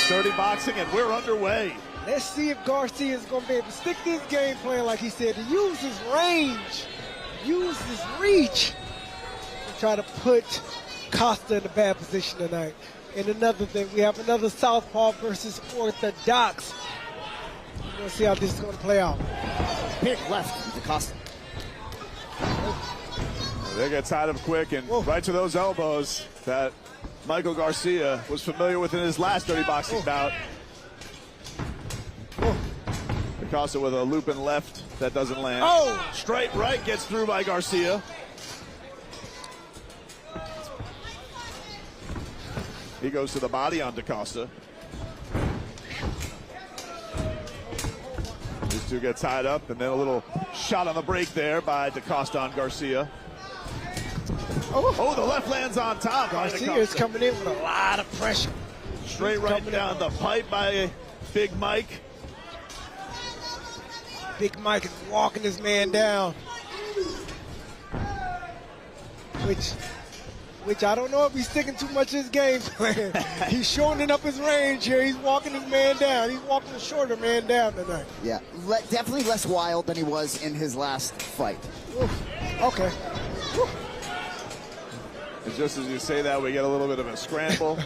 Dirty boxing, and we're underway. Let's see if Garcia is going to be able to stick this game plan, like he said, to use his range, use his reach, and try to put Costa in a bad position tonight. And another thing, we have another southpaw versus orthodox. We're going to see how this is going to play out. Pick left to Costa. They get tied up quick and right to those elbows that Michael Garcia was familiar with in his last dirty boxing bout. Da Costa with a looping left that doesn't land. Straight right gets through by Garcia. He goes to the body on Da Costa. These two get tied up, and then a little shot on the break there by Da Costa on Garcia. Oh, the left lands on top. Garcia is coming in with a lot of pressure. Straight right down the pipe by Big Mike. Big Mike is walking this man down. Which I don't know if he's sticking too much to his game plan. He's shortening up his range here. He's walking his man down. He's walking the shorter man down tonight. Yeah, definitely less wild than he was in his last fight. Okay. And just as you say that, we get a little bit of a scramble.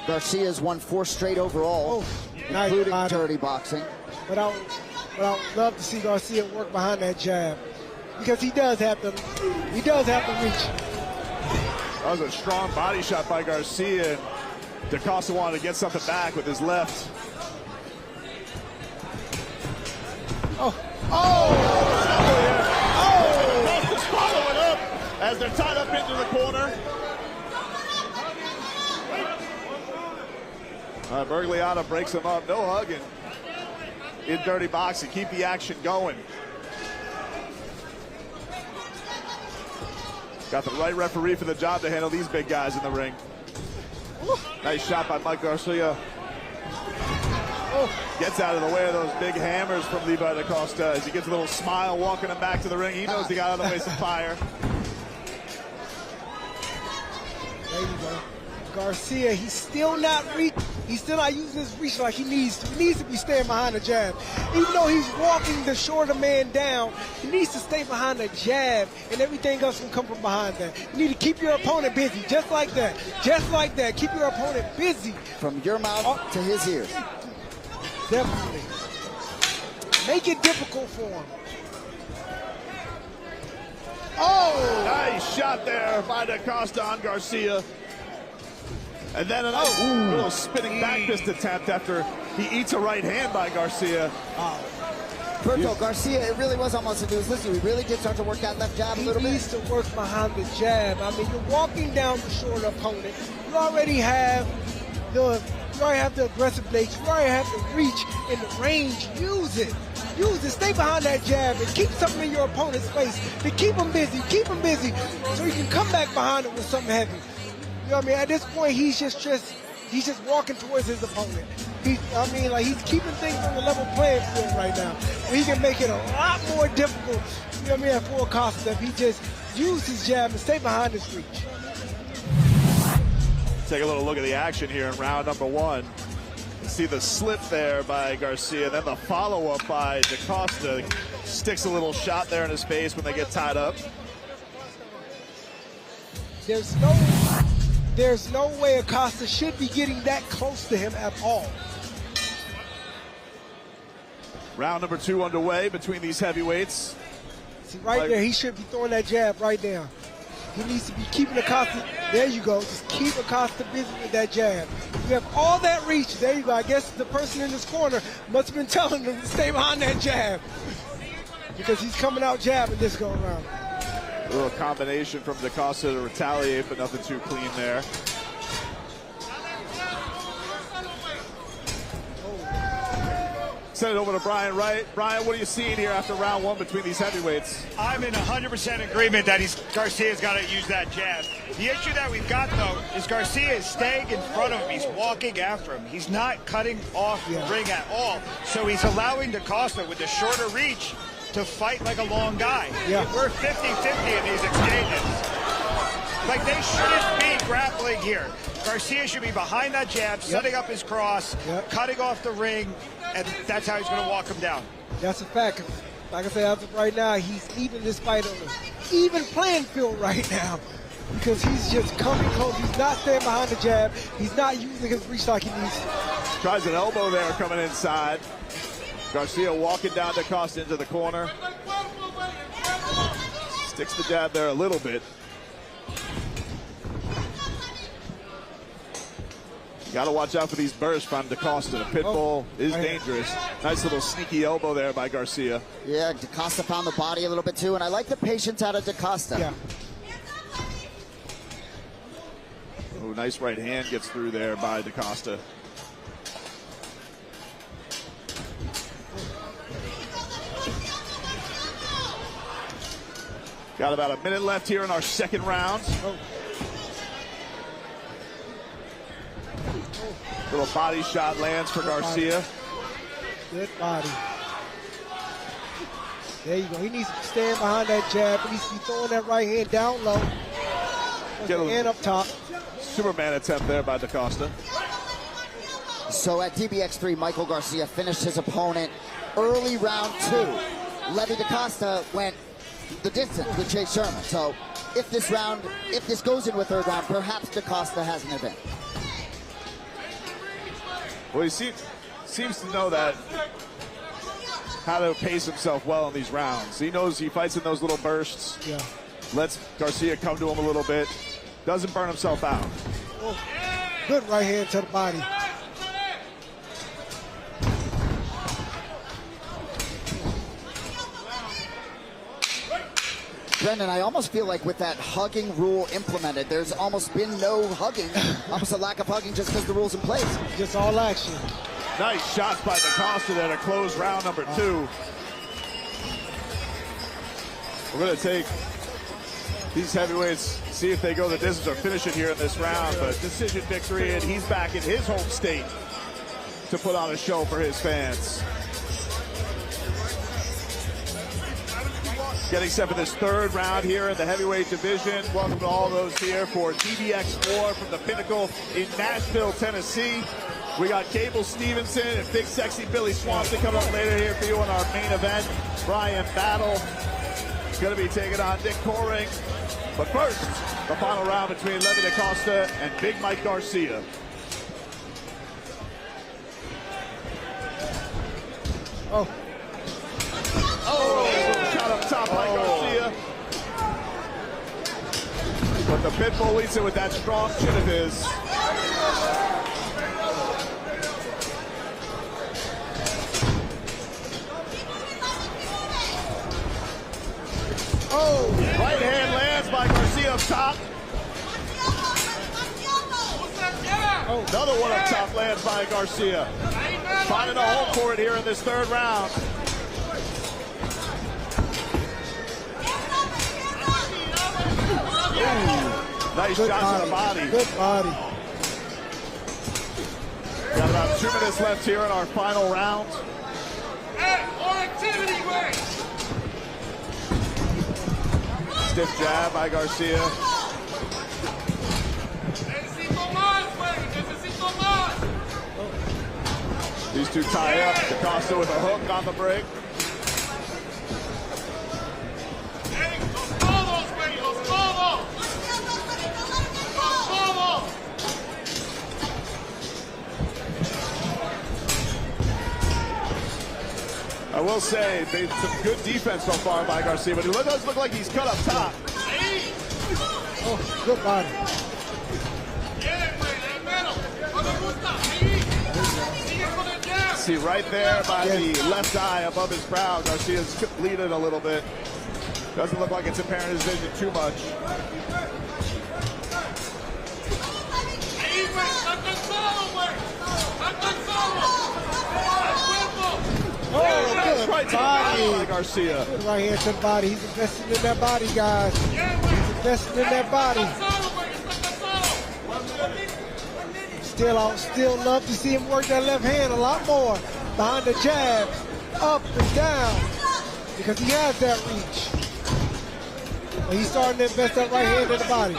Garcia's won 4 straight overall, including dirty boxing. But I would love to see Garcia work behind that jab, because he does have the reach. That was a strong body shot by Garcia, and Da Costa wanted to get something back with his left. Costa's following up as they're tied up into the corner. Bergliana breaks him up. No hugging in dirty boxing. Keep the action going. Got the right referee for the job to handle these big guys in the ring. Nice shot by Mike Garcia. Gets out of the way of those big hammers from Levi Da Costa as he gets a little smile walking him back to the ring. He knows he got out of the way some fire. There you go. Garcia, he's still not using his reach like he needs to. He needs to be staying behind the jab. Even though he's walking the shorter man down, he needs to stay behind the jab, and everything else can come from behind that. You need to keep your opponent busy, just like that. Just like that. Keep your opponent busy. From your mouth to his ears. Definitely. Make it difficult for him. Nice shot there by Da Costa on Garcia. And then a nice little spinning back fist attempt after he eats a right hand by Garcia. Berto, Garcia, it really was almost a listen, we really did start to work that left jab a little bit. He needs to work behind the jab. I mean, you're walking down the short opponent. You already have the aggressive nature. You already have the reach and the range. Use it. Use it. Stay behind that jab and keep something in your opponent's face to keep him busy. Keep him busy so you can come back behind it with something heavy. You know what I mean? At this point, he's just walking towards his opponent. He's keeping things on the level playing field right now. He can make it a lot more difficult, you know what I mean, for Costa if he just uses his jab and stay behind his reach. Take a little look at the action here in round number 1. You see the slip there by Garcia, then the follow-up by Da Costa. Sticks a little shot there in his face when they get tied up. There's no way Acosta should be getting that close to him at all. Round number 2 underway between these heavyweights. See, right there, he should be throwing that jab right down. He needs to be keeping Acosta. There you go. Just keep Acosta busy with that jab. You have all that reach. There you go. I guess the person in this corner must have been telling him to stay behind that jab, because he's coming out jabbing this go around. A little combination from Da Costa to retaliate, but nothing too clean there. Send it over to Brian Wright. Brian, what are you seeing here after round 1 between these heavyweights? I'm in 100% agreement that Garcia's got to use that jab. The issue that we've got, though, is Garcia is staying in front of him. He's walking after him. He's not cutting off the ring at all. So he's allowing Da Costa, with the shorter reach, to fight like a long guy. Yeah. We're 50-50 in these exchanges. Like, they shouldn't be grappling here. Garcia should be behind that jab, setting up his cross, cutting off the ring, and that's how he's going to walk him down. That's a fact. Like I said, as of right now, he's leaving this fight on an even playing field right now because he's just coming close. He's not staying behind the jab. He's not using his reach like he needs to. Tries an elbow there coming inside. Garcia walking down Da Costa into the corner. Sticks the jab there a little bit. You got to watch out for these bursts from Da Costa. The pit bull is dangerous. Nice little sneaky elbow there by Garcia. Yeah, Da Costa found the body a little bit too, and I like the patience out of Da Costa. Yeah. Oh, nice right hand gets through there by Da Costa. Got about a minute left here in our second round. Little body shot lands for Garcia. Good body. There you go. He needs to stand behind that jab. He needs to be throwing that right hand down low. And up top. Superman attempt there by Da Costa. So at DBX 3, Michael Garcia finished his opponent early round 2. Levi Da Costa went the distance with Chase Sherman. So if this goes into a third round, perhaps Da Costa has an advantage. Well, he seems to know that how to pace himself well in these rounds. He knows he fights in those little bursts. Yeah. Lets Garcia come to him a little bit. Doesn't burn himself out. Oh, good right hand to the body. Brendan, I almost feel like with that hugging rule implemented, there's almost been no hugging, almost a lack of hugging just because the rule's in place. Just all action. Nice shots by Da Costa there to close round number 2. We're going to take these heavyweights, see if they go the distance or finish it here in this round. But decision victory, and he's back in his home state to put on a show for his fans. Getting set for this third round here in the heavyweight division. Welcome to all those here for DBX 4 from the Pinnacle in Nashville, Tennessee. We got Gable Steveson and Big Sexy Billy Swanson coming up later here for you on our main event. Bryan Battle going to be taking on Nick Coring. But first, the final round between Levi Da Costa and Big Mike Garcia. Oh, shot up top by Garcia. But the Pitbull leads it with that strong chin of his. Oh, right hand lands by Garcia up top. Oh, another one up top lands by Garcia. Finding a home for it here in this third round. Ooh, nice shot to the body. Good body. Got about 2 minutes left here in our final round. Hey, more activity, man. Stiff jab by Garcia. These two tie up. Da Costa with a hook on the break. I will say, some good defense so far by Garcia, but it does look like he's cut up top. Oh, good body. See right there by the left eye above his brow, Garcia's bleeding a little bit. Doesn't look like it's impairing his vision too much. Oh, good right body by Garcia. Good right hand to the body. He's investing in that body, guys. He's investing in that body. Still love to see him work that left hand a lot more. Behind the jab, up and down, because he has that reach. But he's starting to invest that right hand in the body.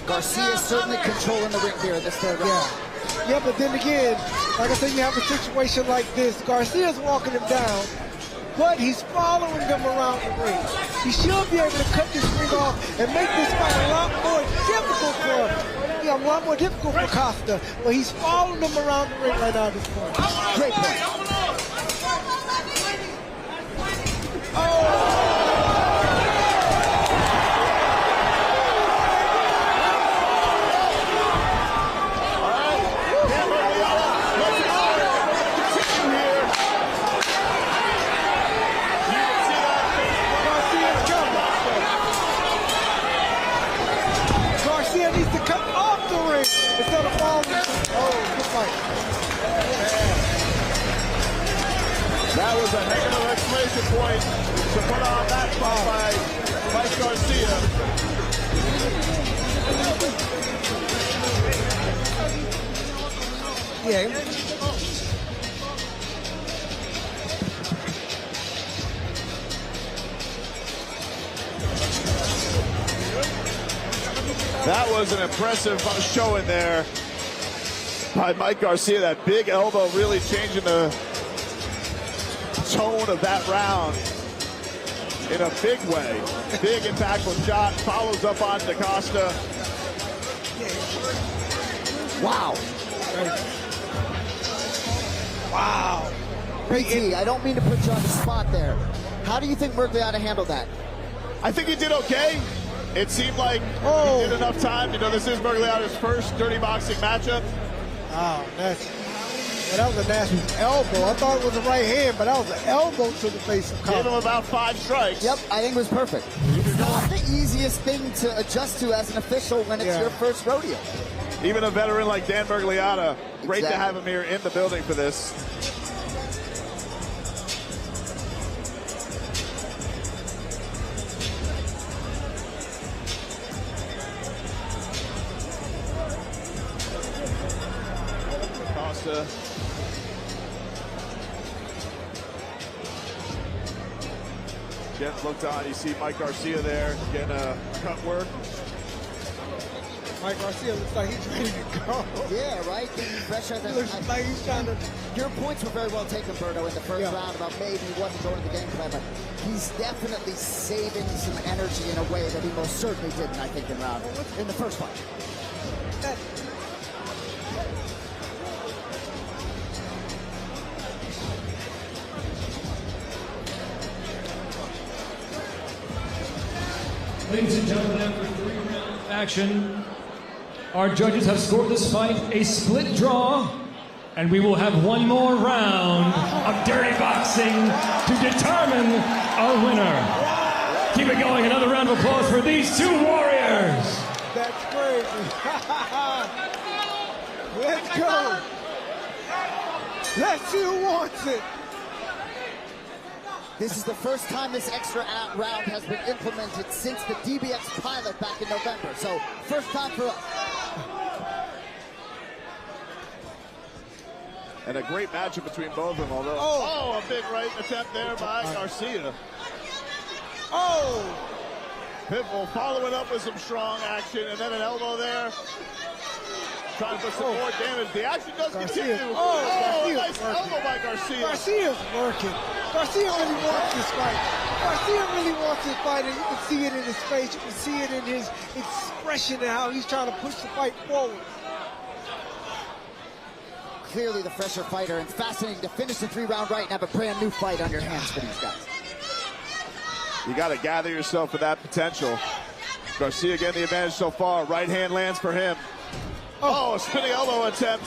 Garcia is certainly controlling the ring here in this third round. Yeah, but then again, like I said, you have a situation like this. Garcia's walking him down, but he's following him around the ring. He should be able to cut this ring off and make this fight a lot more difficult for Costa. But he's following him around the ring right now at this point. Great point. Instead of falling. Good fight. That was a heck of an exclamation point to put on that spot by Mike Garcia. Yeah. That was an impressive showing there by Mike Garcia. That big elbow really changing the tone of that round in a big way. Big impactful shot, follows up on Da Costa. Wow. Wow. PT, I don't mean to put you on the spot there. How do you think Mergliata handled that? I think he did okay. It seemed like he did enough time. You know, this is Mergliata's first dirty boxing matchup. Oh, that was a nasty elbow. I thought it was a right hand, but that was an elbow to the face of Costa. Gave him about 5 strikes. Yep, I think it was perfect. It's not the easiest thing to adjust to as an official when it's your first rodeo. Even a veteran like Dan Mergliata, great to have him here in the building for this. Jens looked on. You see Mike Garcia there getting a cut work. Mike Garcia looks like he's ready to go. Yeah, right? Fresh out Looks like he's trying to... Your points were very well taken, Berto, in the first round about maybe he wasn't going to the game plan, but he's definitely saving some energy in a way that he most certainly didn't, I think, in the first fight. Ladies and gentlemen, after 3 rounds of action, our judges have scored this fight a split draw, and we will have one more round of dirty boxing to determine our winner. Keep it going. Another round of applause for these 2 warriors. That's crazy. Let's go. Let's see who wants it. This is the first time this extra round has been implemented since the DBX pilot back in November. So, first time for us. And a great matchup between both of them, although... Oh, a big right attempt there by Garcia. Oh! Pitbull following up with some strong action, and then an elbow there. Trying to put some more damage. The action does continue. Nice elbow by Garcia. Garcia's working. Garcia really wants this fight. Garcia really wants this fight, and you can see it in his face. You can see it in his expression and how he's trying to push the fight forward. Clearly the fresher fighter, and fascinating to finish the 3-round right and have a brand new fight on your hands for these guys. You got to gather yourself for that potential. Garcia getting the advantage so far. Right hand lands for him. Oh, a spinning elbow attempt.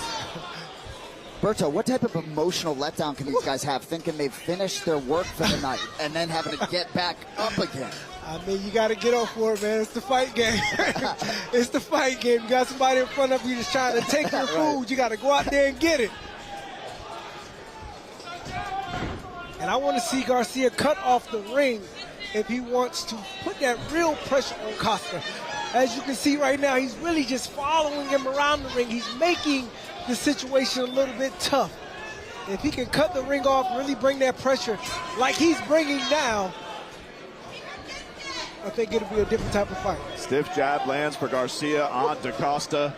Berto, what type of emotional letdown can these guys have, thinking they've finished their work for the night and then having to get back up again? I mean, you got to get up for it, man. It's the fight game. It's the fight game. You got somebody in front of you that's trying to take your food. You got to go out there and get it. And I want to see Garcia cut off the ring if he wants to put that real pressure on Costa. As you can see right now, he's really just following him around the ring. He's making the situation a little bit tough. If he can cut the ring off, really bring that pressure like he's bringing now, I think it'll be a different type of fight. Stiff jab lands for Garcia on Da Costa.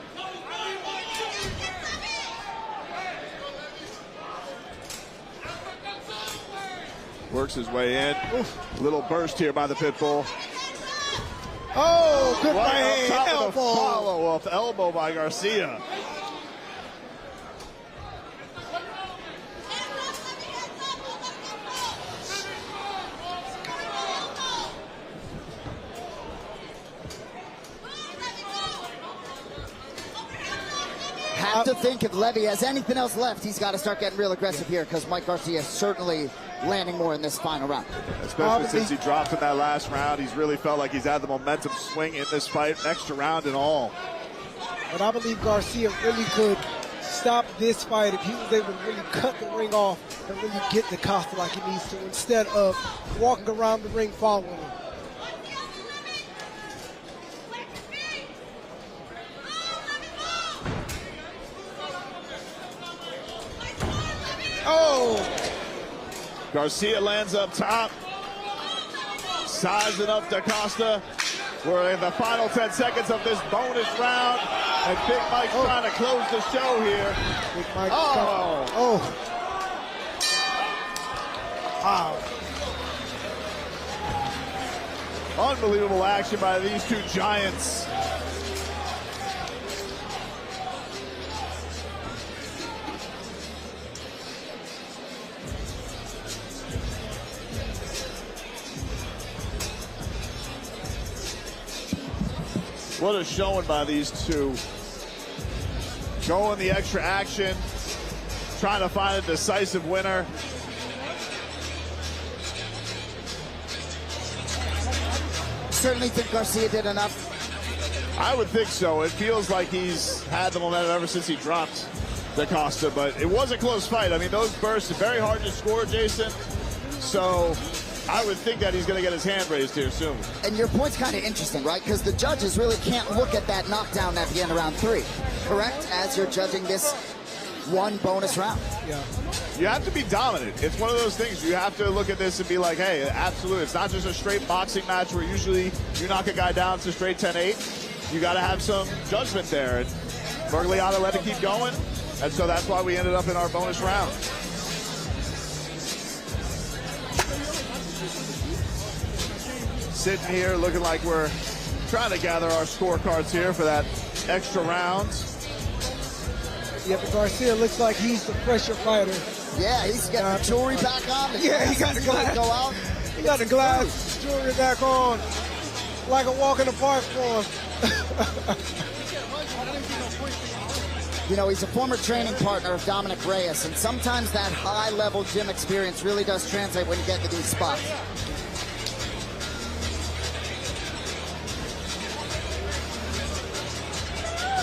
Works his way in. Oof. Little burst here by the Pitbull. Oh, good Right right on hand, top of the elbow. follow-up elbow by Garcia. Have to think if Levy has anything else left, he's got to start getting real aggressive here because Mike Garcia is certainly landing more in this final round. Especially since he dropped in that last round. He's really felt like he's had the momentum swing in this fight, extra round and all. But I believe Garcia really could stop this fight if he was able to really cut the ring off and really get Da Costa like he needs to instead of walking around the ring following him. Oh! Garcia lands up top, sizing up Da Costa. We're in the final 10 seconds of this bonus round, and Big Mike's trying to close the show here. Big Mike. Oh! Wow. Unbelievable action by these two giants. What a showing by these two. Going the extra action, trying to find a decisive winner. Certainly think Garcia did enough. I would think so. It feels like he's had the momentum ever since he dropped Da Costa, but it was a close fight. I mean, those bursts are very hard to score, Jason. So I would think that he's going to get his hand raised here soon. And your point's kind of interesting, right? Because the judges really can't look at that knockdown at the end of round 3, correct? As you're judging this one bonus round. Yeah. You have to be dominant. It's one of those things. You have to look at this and be like, hey, absolutely. It's not just a straight boxing match where usually you knock a guy down to straight 10-8. You got to have some judgment there. And Bergliata let it keep going. And so that's why we ended up in our bonus round. Sitting here looking like we're trying to gather our scorecards here for that extra round. Yeah, but Garcia looks like he's the fresher fighter. Yeah, he's got the jewelry back on. Yeah, he got the glass. Go out. He got the glass jewelry back on, like a walk in the park for him. You know, he's a former training partner of Dominic Reyes, and sometimes that high-level gym experience really does translate when you get to these spots.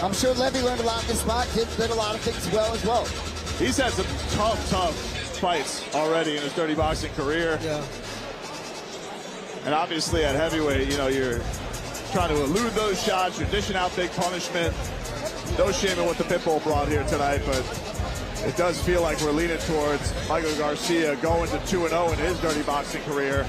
I'm sure Levy learned a lot in this spot, did a lot of things well as well. He's had some tough fights already in his dirty boxing career. Yeah. And obviously at heavyweight, you know, you're trying to elude those shots, you're dishing out big punishment. No shame in what the Pitbull brought here tonight, but it does feel like we're leaning towards Michael Garcia going to 2-0 in his dirty boxing career.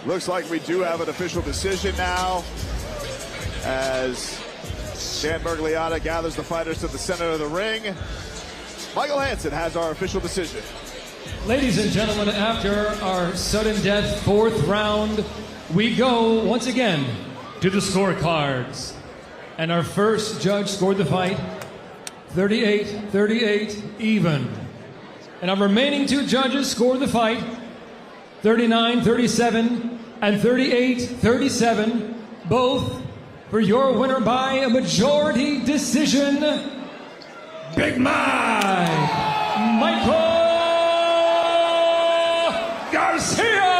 Looks like we do have an official decision now as Dan Bergliata gathers the fighters to the center of the ring. Michael Hansen has our official decision. Ladies and gentlemen, after our sudden death fourth round, we go once again to the scorecards. And our first judge scored the fight 38-38 even. And our remaining two judges scored the fight 39-37 and 38-37, both for your winner by a majority decision, Big Mike, Michael Garcia!